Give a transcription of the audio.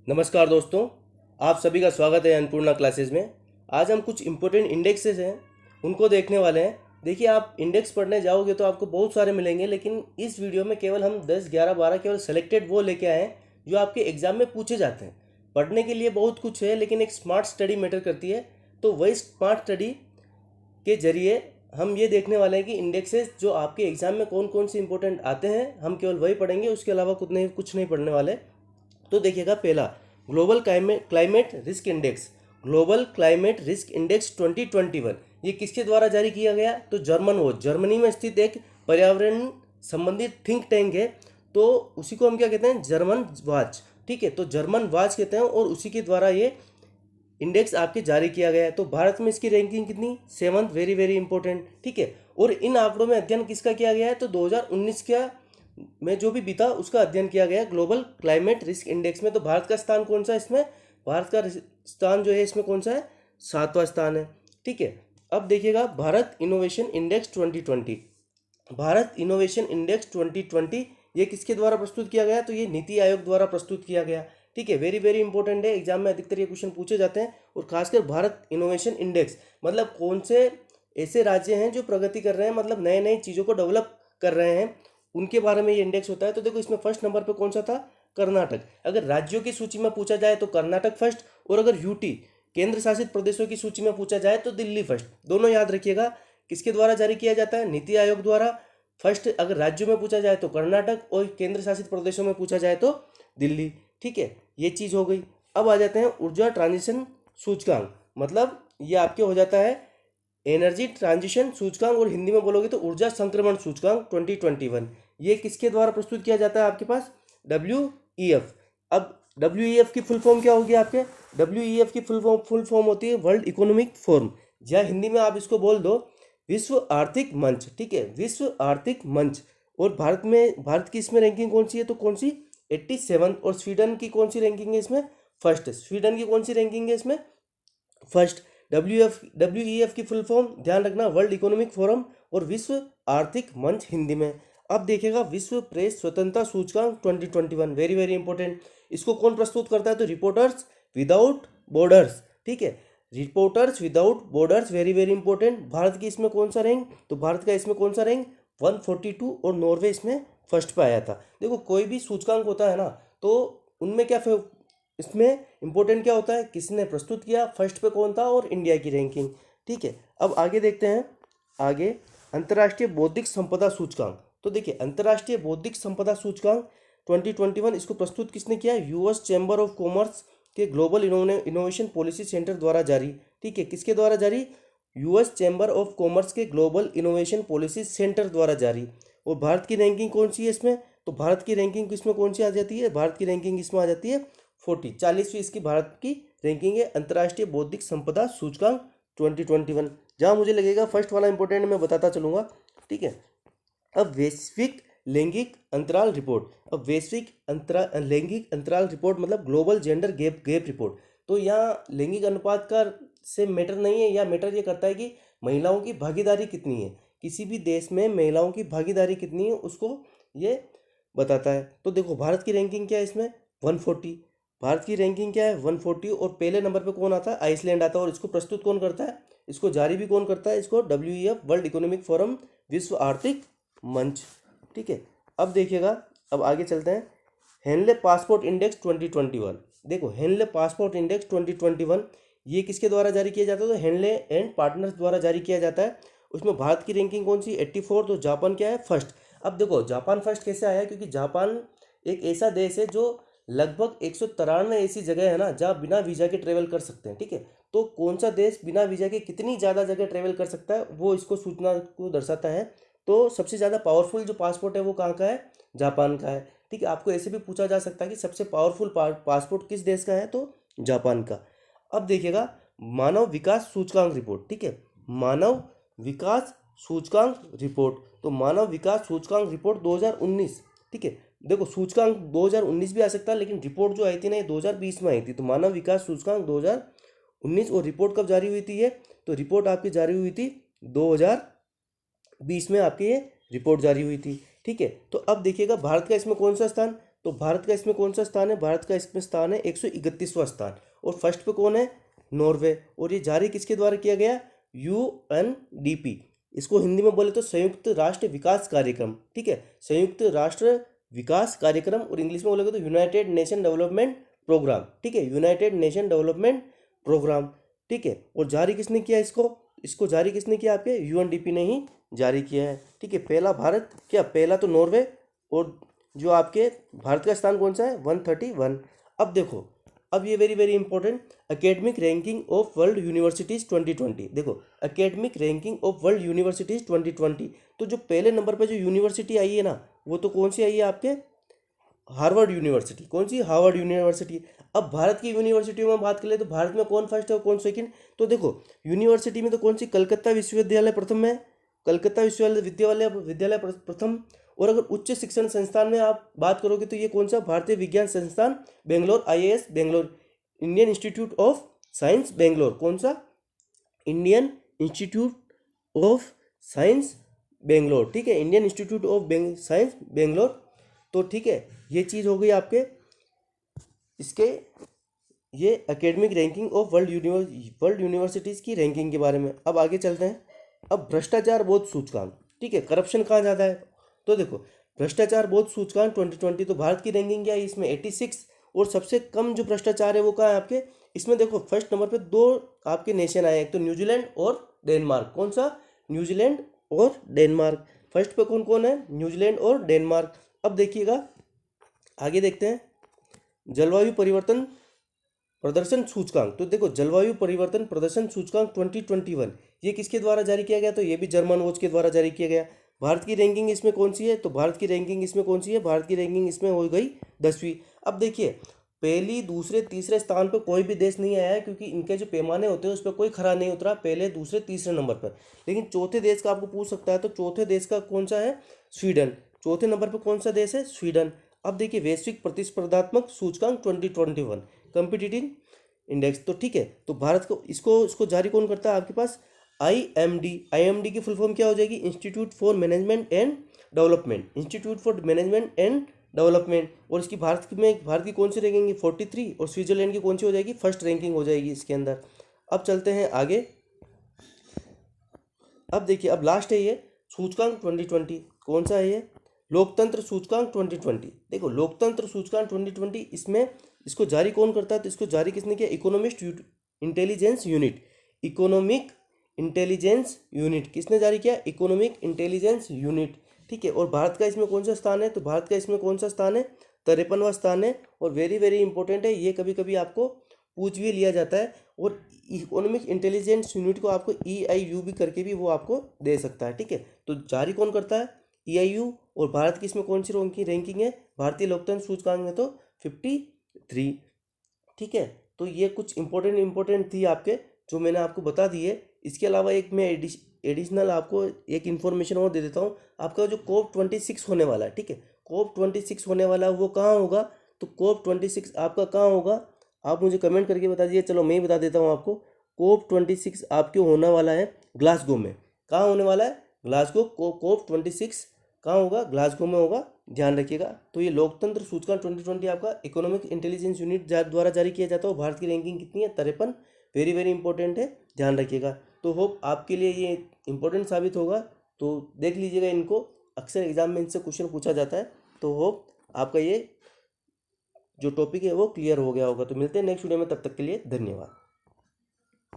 नमस्कार दोस्तों, आप सभी का स्वागत है अन्नपूर्णा क्लासेस में। आज हम कुछ इम्पोर्टेंट इंडेक्सेस हैं उनको देखने वाले हैं। देखिए, आप इंडेक्स पढ़ने जाओगे तो आपको बहुत सारे मिलेंगे, लेकिन इस वीडियो में केवल हम 10, 11, 12 केवल सेलेक्टेड वो लेके आए हैं जो आपके एग्जाम में पूछे जाते हैं। पढ़ने के लिए बहुत कुछ है, लेकिन एक स्मार्ट स्टडी मैटर करती है। तो वही स्मार्ट स्टडी के जरिए हम ये देखने वाले हैं कि इंडेक्सेस जो आपके एग्जाम में कौन कौन से इंपॉर्टेंट आते हैं, हम केवल वही पढ़ेंगे, उसके अलावा कुछ नहीं पढ़ने वाले। तो देखिएगा, पहला global climate risk index, global climate risk index 2021, ये किसके द्वारा जारी किया गया? तो जर्मनी में स्थित एक पर्यावरण संबंधित थिंक टैंक है, तो उसी को हम क्या कहते हैं? German watch. ठीक है, तो जर्मन वाच कहते हैं, और उसी के द्वारा ये इंडेक्स आपके जारी किया गया है। तो भारत में इसकी रैंकिंग कितनी? 7th, very very important. ठीक है, और इन आंकड़ों में अध्ययन किसका किया गया है? तो 2019 का में जो भी बीता उसका अध्ययन किया गया ग्लोबल क्लाइमेट रिस्क इंडेक्स में। तो भारत का स्थान कौन सा है इसमें? भारत का स्थान जो है इसमें कौन सा है? 7वां स्थान है। ठीक है, अब देखिएगा Bharat innovation index 2020, Bharat innovation index 2020 ये किसके द्वारा प्रस्तुत किया गया? तो ये नीति आयोग द्वारा प्रस्तुत किया गया। ठीक है, वेरी वेरी इंपॉर्टेंट है, एग्जाम में अधिकतर ये क्वेश्चन पूछे जाते हैं। और खासकर भारत इनोवेशन इंडेक्स मतलब कौन से ऐसे राज्य हैं जो प्रगति कर रहे हैं, मतलब नए नए चीज़ों को डेवलप कर रहे हैं, उनके बारे में ये इंडेक्स होता है। तो देखो, इसमें फर्स्ट नंबर पे कौन सा था? कर्नाटक। अगर राज्यों की सूची में पूछा जाए तो कर्नाटक फर्स्ट, और अगर यूटी केंद्र शासित प्रदेशों की सूची में पूछा जाए तो दिल्ली फर्स्ट। दोनों याद रखिएगा, किसके द्वारा जारी किया जाता है? नीति आयोग द्वारा। फर्स्ट अगर राज्यों में पूछा जाए तो कर्नाटक, और केंद्र शासित प्रदेशों में पूछा जाए तो दिल्ली। ठीक है, ये चीज़ हो गई। अब आ जाते हैं ऊर्जा ट्रांजिशन सूचकांक, मतलब ये आपके हो जाता है एनर्जी ट्रांजिशन सूचकांक, और हिंदी में बोलोगे तो ऊर्जा संक्रमण सूचकांक 2021। ये किसके द्वारा प्रस्तुत किया जाता है आपके पास? WEF। अब WEF की फुल फॉर्म क्या होगी आपके? WEF की फुल फॉर्म होती है वर्ल्ड इकोनॉमिक फोरम, या हिंदी में आप इसको बोल दो विश्व आर्थिक मंच। ठीक है, विश्व आर्थिक मंच। और भारत की इसमें रैंकिंग कौन सी है? तो कौन सी? 87। और स्वीडन की कौन सी रैंकिंग है इसमें? फर्स्ट। स्वीडन की कौन सी रैंकिंग है इसमें? फर्स्ट। WEF की फुल फॉर्म ध्यान रखना, वर्ल्ड इकोनॉमिक फोरम और विश्व आर्थिक मंच हिंदी में। अब देखेगा विश्व प्रेस स्वतंत्रता सूचकांक 2021, वेरी वेरी इंपॉर्टेंट। इसको कौन प्रस्तुत करता है? तो रिपोर्टर्स विदाउट बॉर्डर्स। ठीक है, reporters without borders, very very important. Bharat की इसमें कौन सा रैंक? तो भारत का इसमें कौन सा रैंक? 142, और नॉर्वे इसमें फर्स्ट पे आया था। देखो, कोई भी सूचकांक होता है ना, तो उनमें क्या इसमें इंपॉर्टेंट क्या होता है? किसने प्रस्तुत किया, फर्स्ट पे कौन था, और इंडिया की रैंकिंग। ठीक है, अब आगे देखते हैं। आगे अंतर्राष्ट्रीय बौद्धिक संपदा सूचकांक। तो देखिए, अंतर्राष्ट्रीय बौद्धिक संपदा सूचकांक 2021 इसको प्रस्तुत किसने किया? यूएस चैम्बर ऑफ कॉमर्स के ग्लोबल इनोवेशन पॉलिसी सेंटर द्वारा जारी। ठीक है, किसके द्वारा जारी? यूएस चैम्बर ऑफ कॉमर्स के ग्लोबल इनोवेशन पॉलिसी सेंटर द्वारा जारी। और भारत की रैंकिंग कौन सी है इसमें? तो भारत की रैंकिंग इसमें कौन सी आ जाती है? भारत की रैंकिंग इसमें आ जाती है 40वीं इसकी भारत की रैंकिंग है, अंतर्राष्ट्रीय बौद्धिक संपदा सूचकांक 2021। जहाँ मुझे लगेगा फर्स्ट वाला इंपॉर्टेंट मैं बताता चलूँगा। ठीक है, अब वैश्विक लैंगिक अंतराल रिपोर्ट। अब लैंगिक अंतराल रिपोर्ट मतलब ग्लोबल जेंडर गैप रिपोर्ट। तो यहाँ लैंगिक अनुपात का से मैटर नहीं है, या मैटर ये करता है कि महिलाओं की भागीदारी कितनी है, किसी भी देश में महिलाओं की भागीदारी कितनी है उसको ये बताता है। तो देखो, भारत की रैंकिंग क्या है इसमें? 140। भारत की रैंकिंग क्या है? 140। और पहले नंबर पे कौन आता है? आइसलैंड आता है। और इसको प्रस्तुत कौन करता है? इसको जारी भी कौन करता है? इसको WEF, वर्ल्ड इकोनॉमिक फोरम, विश्व आर्थिक मंच। ठीक है, अब देखिएगा, अब आगे चलते हैं। Henley passport index 2021। देखो, हेनले पासपोर्ट इंडेक्स 2021 ये किसके द्वारा जारी किया जाता है? तो हेनले एंड पार्टनर्स द्वारा जारी किया जाता है। उसमें भारत की रैंकिंग कौन सी? 84। तो जापान क्या है? फर्स्ट। अब देखो, जापान फर्स्ट कैसे आया? क्योंकि जापान एक ऐसा देश है जो लगभग 193 ऐसी जगह है ना जहाँ बिना वीज़ा के ट्रेवल कर सकते हैं। ठीक है, तो कौन सा देश बिना वीज़ा के कितनी ज़्यादा जगह ट्रेवल कर सकता है, वो इसको सूचना को दर्शाता है। तो सबसे ज़्यादा पावरफुल जो पासपोर्ट है वो कहाँ का है? जापान का है। ठीक है, आपको ऐसे भी पूछा जा सकता है कि सबसे पावरफुल पासपोर्ट किस देश का है? तो जापान का। अब देखिएगा, मानव विकास सूचकांक रिपोर्ट। ठीक है, मानव विकास सूचकांक रिपोर्ट। तो मानव विकास सूचकांक रिपोर्ट 2019। ठीक है, देखो, सूचकांक 2019 भी आ सकता है, लेकिन रिपोर्ट जो आई थी ना ये 2020 में आई थी। तो मानव विकास सूचकांक 2019। और रिपोर्ट कब जारी हुई थी ये? तो रिपोर्ट आपकी जारी हुई थी 2020 में, आपकी ये रिपोर्ट जारी हुई थी। ठीक है, तो अब देखिएगा भारत का इसमें कौन सा स्थान? तो भारत का इसमें कौन सा स्थान है? भारत का इसमें स्थान है 131वां स्थान। और फर्स्ट पे कौन है? नॉर्वे। और ये जारी किसके द्वारा किया गया? UNDP। इसको हिंदी में बोले तो संयुक्त राष्ट्र विकास कार्यक्रम, ठीक है, संयुक्त राष्ट्र विकास कार्यक्रम, और इंग्लिश में बोलेगा तो यूनाइटेड नेशन डेवलपमेंट प्रोग्राम, ठीक है, यूनाइटेड नेशन डेवलपमेंट प्रोग्राम, ठीक है। और जारी किसने किया इसको जारी किसने किया? आपके UNDP ने ही जारी किया है, ठीक है। पहला भारत क्या? पहला तो नॉर्वे, और जो आपके भारत का स्थान कौन सा है? 131। अब देखो, अब ये very very important, academic ranking of world universities 2020। देखो, academic ranking of world universities 2020। तो जो पहले नंबर पे जो यूनिवर्सिटी आई है ना, वो तो कौन सी आई है? आपके हार्वर्ड यूनिवर्सिटी। कौन सी? Harvard university. अब भारत की यूनिवर्सिटियों में बात कर ले तो भारत में कौन फर्स्ट है और कौन सेकंड? तो देखो, यूनिवर्सिटी में तो कौन सी? कलकत्ता विश्वविद्यालय प्रथम है, कलकत्ता विश्वविद्यालय प्रथम। और अगर उच्च शिक्षण संस्थान में आप बात करोगे तो ये कौन सा? भारतीय विज्ञान संस्थान Bangalore, IIS Bangalore, Indian institute of science Bangalore. कौन सा? Indian institute of science Bangalore, ठीक है, Indian institute of science Bangalore. तो ठीक है, ये चीज़ हो गई आपके इसके ये academic ranking of world universities की रैंकिंग के बारे में। अब आगे चलते हैं। अब भ्रष्टाचार बोध सूचकांक, ठीक है, करप्शन कहाँ ज़्यादा है? तो देखो, भ्रष्टाचार बोध सूचकांक 2020, तो भारत की रैंकिंग क्या है इसमें? 86। और सबसे कम जो भ्रष्टाचार है वो कहाँ है आपके? इसमें देखो, फर्स्ट नंबर पे दो आपके नेशन आए, एक तो न्यूजीलैंड और डेनमार्क। कौन सा? न्यूजीलैंड और डेनमार्क। फर्स्ट पे कौन कौन है? न्यूजीलैंड और डेनमार्क। अब देखिएगा, आगे देखते हैं, जलवायु परिवर्तन प्रदर्शन सूचकांक। तो देखो, जलवायु परिवर्तन प्रदर्शन सूचकांक 2021, ये किसके द्वारा जारी किया गया? तो ये भी जर्मन वॉच के द्वारा जारी किया गया। भारत की रैंकिंग इसमें कौन सी है? तो भारत की रैंकिंग इसमें कौन सी है? भारत की रैंकिंग इसमें हो गई 10वीं। अब देखिए, पहली, दूसरे, तीसरे स्थान पर कोई भी देश नहीं आया है, क्योंकि इनके जो पैमाने होते हैं उस पर कोई खरा नहीं उतरा पहले, दूसरे, तीसरे नंबर पर। लेकिन चौथे देश का आपको पूछ सकता है, तो चौथे देश का कौन सा है? स्वीडन। चौथे नंबर पर कौन सा देश है? स्वीडन। अब देखिए, वैश्विक प्रतिस्पर्धात्मक सूचकांक 2021, कॉम्पिटिटिव इंडेक्स। तो ठीक है, तो भारत को इसको जारी कौन करता है? आपके पास IMD की फुल फॉर्म क्या हो जाएगी? Institute for management and development, institute for management and development. और इसकी भारत की कौन सी रैंकिंग? 43। और स्विट्जरलैंड की कौन सी हो जाएगी? फर्स्ट रैंकिंग हो जाएगी इसके अंदर। अब चलते हैं आगे। अब देखिए, अब लास्ट है ये सूचकांक 2020, कौन सा है ये? लोकतंत्र सूचकांक 2020। देखो, लोकतंत्र सूचकांक 2020, इसमें इसको जारी कौन करता है? तो इसको जारी किसने किया? Economic intelligence unit. किसने जारी किया? इकोनॉमिक इंटेलिजेंस यूनिट, ठीक है। और भारत का इसमें कौन सा स्थान है? तो भारत का इसमें कौन सा स्थान है? 53वां स्थान है। और वेरी वेरी इंपॉर्टेंट है, ये कभी कभी आपको पूछ भी लिया जाता है। और इकोनॉमिक इंटेलिजेंस यूनिट को आपको EIU भी करके भी वो आपको दे सकता है, ठीक है। तो जारी कौन करता है? EIU। और भारत की इसमें कौन सी रैंकिंग है? भारतीय लोकतंत्र सूचकांक में तो 53, ठीक है। तो ये कुछ इंपॉर्टेंट थी आपके, जो मैंने आपको बता दी है। इसके अलावा एक मैं एडिशनल आपको एक इन्फॉर्मेशन और दे देता हूँ। आपका जो COP26 होने वाला है, ठीक है, COP26 होने वाला है, वो कहाँ होगा? तो COP26 आपका कहाँ होगा? आप मुझे कमेंट करके बता दीजिए। चलो मैं ही बता देता हूँ आपको। COP26 आपके होने वाला है ग्लासगो में। कहाँ होने वाला है? ग्लासगो। COP26 कहाँ होगा? ग्लासगो में होगा, ध्यान रखिएगा। तो ये लोकतंत्र सूचकांक 2020 आपका इकोनॉमिक इंटेलिजेंस यूनिट द्वारा जारी किया जाता है। भारत की रैंकिंग कितनी है? 53। वेरी वेरी इंपॉर्टेंट है, ध्यान रखिएगा। तो होप आपके लिए ये इंपॉर्टेंट साबित होगा। तो देख लीजिएगा इनको, अक्सर एग्जाम में इनसे क्वेश्चन पूछा जाता है। तो होप आपका ये जो टॉपिक है वो क्लियर हो गया होगा। तो मिलते हैं नेक्स्ट वीडियो में, तब तक के लिए धन्यवाद।